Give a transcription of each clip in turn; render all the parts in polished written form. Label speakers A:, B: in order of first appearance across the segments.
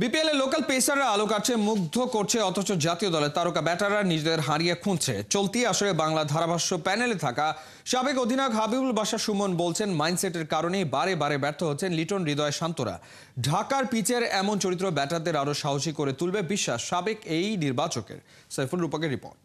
A: BPL এ local পেসাররা আলো কাটছে, মুগ্ধ করছে, অথচ জাতীয় দলের তারকা ব্যাটাররা নিজেদের হারিয়ে খুঁজছে। চলতি আসরে বাংলা ধারাভাষ্য প্যানেলে থাকা সাবেক অধিনায়ক হাবিবুল বাশার সুমন বলছেন, মাইন্ডসেটের কারণেই বারে বারে ব্যর্থ হচ্ছেন লিটন, হৃদয়, শান্তরা। ঢাকার পিচের এমন চরিত্র ব্যাটারদের আরো সাহসী করে তুলবে বিশ্বাস সাবেক এই নির্বাচকের। সাইফুল রূপকের রিপোর্ট।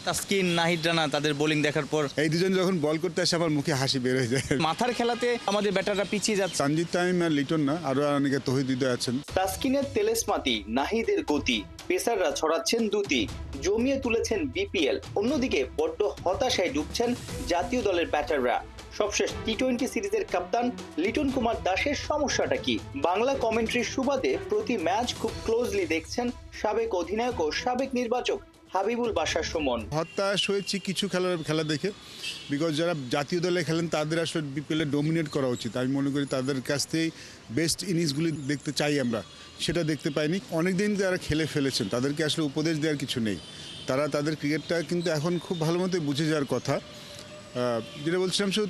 B: তাসকিন, নাহিদ রানা তাদের বোলিং দেখার পর
C: এই দুজন যখন বল করতে আসে আমার মুখে হাসি বের হয়ে যায়।
B: মাথার খেলাতে আমাদের ব্যাটাররা পিছিয়ে যাচ্ছে।
C: তানজিদ তামিম আর লিটন না, আরো অনেকে তৌহিদ হৃদয় আছেন।
D: তাসকিনের তেলেসমাতি, নাহিদের গতি, পেসাররা ছড়াচ্ছেন দ্যুতি, জমিয়ে তুলেছেন বিপিএল। অন্যদিকে বড্ড হতাশায় ডুবছেন জাতীয় দলের ব্যাটাররা। সবশেষ টি-20 সিরিজের কাপ্তান লিটন কুমার দাসের সমস্যাটা কি? বাংলা কমেন্ট্রির সুবাদে প্রতি ম্যাচ খুব ক্লোজলি দেখছেন সাবেক অধিনায়ক ও সাবেক নির্বাচক হাবিবুল বাশার সুমন।
C: হতাশ হয়েছি কিছু খেলা দেখে, বিকজ যারা জাতীয় দলে খেলেন তাদের আসলে বিপিএলে ডোমিনেট করা উচিত। আমি মনে করি তাদের কাছ থেকেই বেস্ট ইনিংসগুলি দেখতে চাই আমরা, সেটা দেখতে পাইনি। অনেকদিন যারা খেলে ফেলেছেন তাদেরকে আসলে উপদেশ দেওয়ার কিছু নেই। তারা তাদের ক্রিকেটটা কিন্তু এখন খুব ভালো মতো বুঝে যাওয়ার কথা। যেটা বলছিলাম, শুধু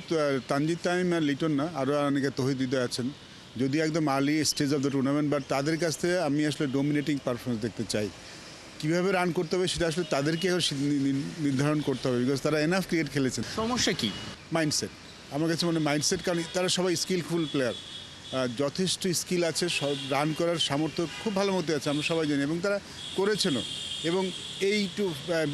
C: তানজিদ তামিম আর লিটন না, আরও অনেকে তৌহিদ হৃদয় আছেন, যদি একদম early stage of the tournament, but তাদের কাছ থেকে আমি আসলে ডোমিনেটিং পারফরমেন্স দেখতে চাই। কীভাবে রান করতে হবে সেটা আসলে তাদেরকে নির্ধারণ করতে হবে, বিকজ তারা এনাফ ক্রিকেট খেলেছেন।
B: সমস্যা কি?
C: মাইন্ডসেট, আমার কাছে মনে হয় মাইন্ডসেট, কারণ তারা সবাই স্কিলফুল প্লেয়ার, যথেষ্ট স্কিল আছে, সব রান করার সামর্থ্য খুব ভালো মতো আছে, আমরা সবাই জানি, এবং তারা করেছেনও। এবং এই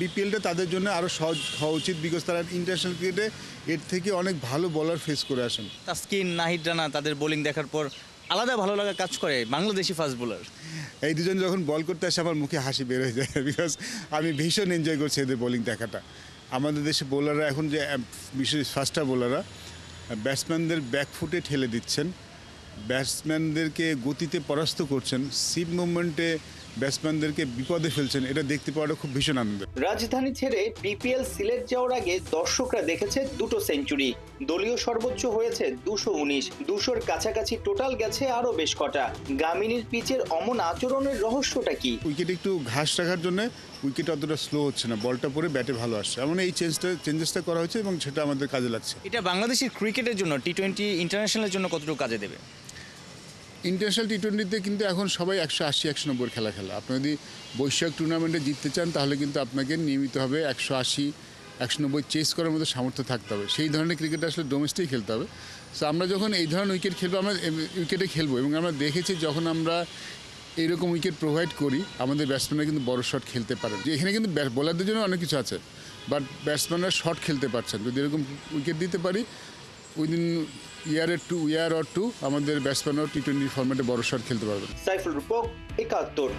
C: বিপিএলটা তাদের জন্য আরও সহজ হওয়া উচিত, বিকজ তারা ইন্টারন্যাশনাল ক্রিকেটে এর থেকে অনেক ভালো বোলার ফেস করে আসেন।
B: তাসকিন, নাহিদ রানা তাদের বোলিং দেখার পর আলাদা ভালো লাগা কাজ করে বাংলাদেশি ফাস্ট বোলার।
C: এই দুজন যখন বল করতে আসে আমার মুখে হাসি বের হয়ে যায়, বিকজ আমি ভীষণ এনজয় করছি এদের বোলিং দেখাটা। আমাদের দেশে বোলাররা এখন যে বিশেষ ফাস্টার বোলাররা ব্যাটসম্যানদের ব্যাকফুটে ঠেলে দিচ্ছেন, ব্যাটসম্যানদেরকে গতিতে পরাস্ত করছেন, সিপ মুভমেন্টে ব্যাটসম্যানদেরকে বিপদে ফেলছেন, এটা দেখতে পাওয়াটা খুব ভীষণ আনন্দ।
D: রাজধানী ছেড়ে বিপিএল সিলেট যাওয়ার আগে দর্শকরা দেখেছে দুটো সেঞ্চুরি, দলীয় সর্বোচ্চ হয়েছে 219, 200-র কাছাকাছি টোটাল গেছে আরো বেশ কটা। গামিনীর পিচের অমন আচরণের রহস্যটা কি?
C: উইকেট একটু ঘাস রাখার জন্য উইকেট অতটা স্লো হচ্ছে না, বলটা পরে ব্যাটে ভালো আসছে, এমন এই চেঞ্জেসটা করা হয়েছে এবং সেটা আমাদের কাজে লাগছে।
B: এটা বাংলাদেশের ক্রিকেটের জন্য টি-20 ইন্টারন্যাশনালের জন্য কতটুকু কাজে দেবে?
C: ইন্টারন্যাশনাল টি-20তে কিন্তু এখন সবাই 180-190 খেলা। আপনি যদি বৈশাখ টুর্নামেন্টে জিততে চান তাহলে কিন্তু আপনাকে নিয়মিতভাবে 180-190 চেস করার মতো সামর্থ্য থাকতে হবে। সেই ধরনের ক্রিকেট আসলে ডোমেস্টিক খেলতে হবে। সো আমরা যখন এই ধরনের উইকেট খেলবো, আমরা উইকেটে খেলবো, এবং আমরা দেখেছি যখন আমরা এইরকম উইকেট প্রোভাইড করি আমাদের ব্যাটসম্যানরা কিন্তু বড় শট খেলতে পারেন। যে এখানে কিন্তু বোলারদের জন্য অনেক কিছু আছে, বাট ব্যাটসম্যানরা শট খেলতে পারছেন। যদি এরকম উইকেট দিতে পারি উইদিন ইয়ার অর টু আমাদের ব্যাটসম্যানরাও টি-20 ফরম্যাটে বড় শট খেলতে পারবেন।
D: সাইফুল রূপক, 71।